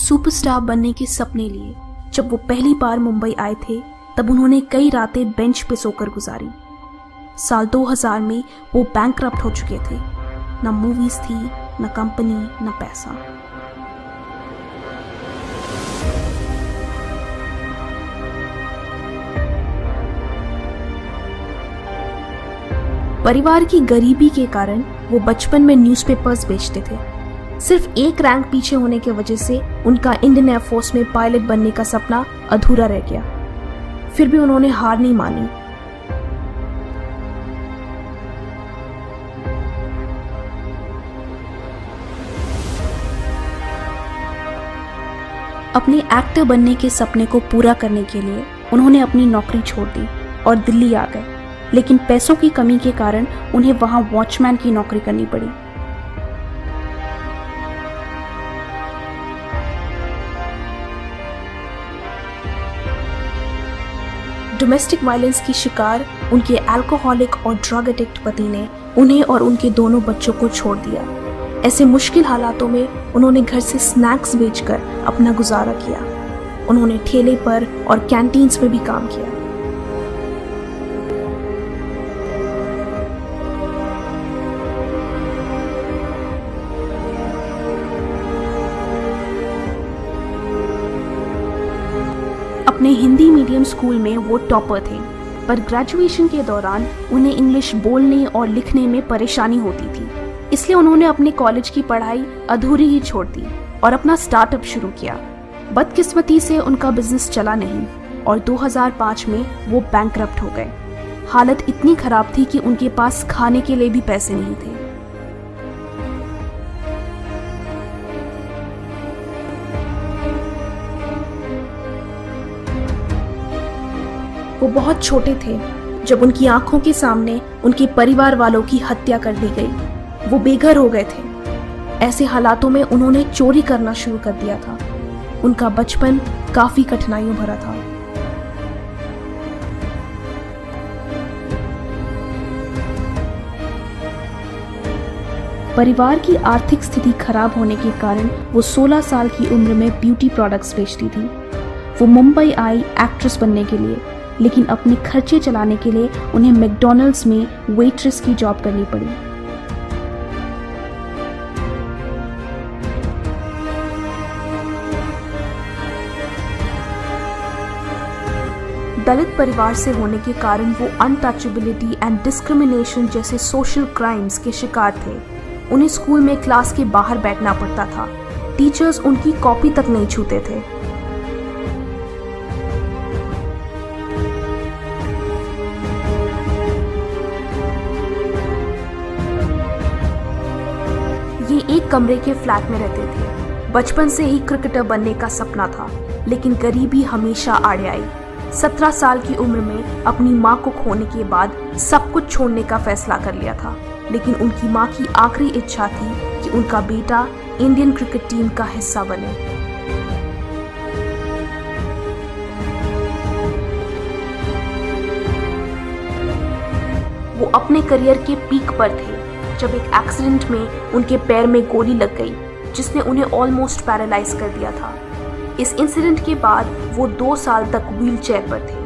Superstar बनने के सपने लिए जब वो पहली बार मुंबई आए थे, तब उन्होंने कई रातें बेंच पे सोकर गुजारी। साल 2000 में वो बैंकरप्ट हो चुके थे। न मूवीज थी, न कंपनी, न पैसा। परिवार की गरीबी के कारण वो बचपन में न्यूज़पेपर्स बेचते थे। सिर्फ एक रैंक पीछे होने की वजह से उनका इंडियन एयरफोर्स में पायलट बनने का सपना अधूरा रह गया। फिर भी उन्होंने हार नहीं मानी। अपने एक्टर बनने के सपने को पूरा करने के लिए उन्होंने अपनी नौकरी छोड़ दी और दिल्ली आ गए, लेकिन पैसों की कमी के कारण उन्हें वहां वॉचमैन की नौकरी करनी पड़ी। डोमेस्टिक वायलेंस की शिकार उनके अल्कोहलिक और ड्रग एडिक्ट पति ने उन्हें और उनके दोनों बच्चों को छोड़ दिया। ऐसे मुश्किल हालातों में उन्होंने घर से स्नैक्स बेचकर अपना गुजारा किया। उन्होंने ठेले पर और कैंटीन्स में भी काम किया। अपने हिंदी मीडियम स्कूल में वो टॉपर थे, पर ग्रेजुएशन के दौरान उन्हें इंग्लिश बोलने और लिखने में परेशानी होती थी। इसलिए उन्होंने अपने कॉलेज की पढ़ाई अधूरी ही छोड़ दी और अपना स्टार्टअप शुरू किया। बदकिस्मती से उनका बिजनेस चला नहीं और 2005 में वो बैंकरप्ट हो गए। हालत इतनी खराब थी कि उनके पास खाने के लिए भी पैसे नहीं थे। वो बहुत छोटे थे जब उनकी आंखों के सामने उनके परिवार वालों की हत्या कर दी गई। वो बेघर हो गए थे। ऐसे हालातों में उन्होंने चोरी करना शुरू कर दिया था। उनका बचपन काफी कठिनाइयों भरा था। परिवार की आर्थिक स्थिति खराब होने के कारण वो 16 साल की उम्र में ब्यूटी प्रोडक्ट्स बेचती थी। वो मुंबई आई एक्ट्रेस बनने के लिए, लेकिन अपने खर्चे चलाने के लिए उन्हें मैकडॉनल्ड्स में वेट्रेस की जॉब करनी पड़ी। दलित परिवार से होने के कारण वो अनटचेबिलिटी एंड डिस्क्रिमिनेशन जैसे सोशल क्राइम्स के शिकार थे। उन्हें स्कूल में क्लास के बाहर बैठना पड़ता था। टीचर्स उनकी कॉपी तक नहीं छूते थे। ये एक कमरे के फ्लैट में रहते थे। बचपन से ही क्रिकेटर बनने का सपना था, लेकिन गरीबी हमेशा आड़े आई। 17 साल की उम्र में अपनी मां को खोने के बाद सब कुछ छोड़ने का फैसला कर लिया था, लेकिन उनकी मां की आखिरी इच्छा थी कि उनका बेटा इंडियन क्रिकेट टीम का हिस्सा बने। वो अपने करियर के पीक पर थे जब एक एक्सीडेंट में उनके पैर में गोली लग गई, जिसने उन्हें ऑलमोस्ट पैरालाइज कर दिया था। इस इंसिडेंट के बाद वो 2 साल तक व्हीलचेयर पर थे।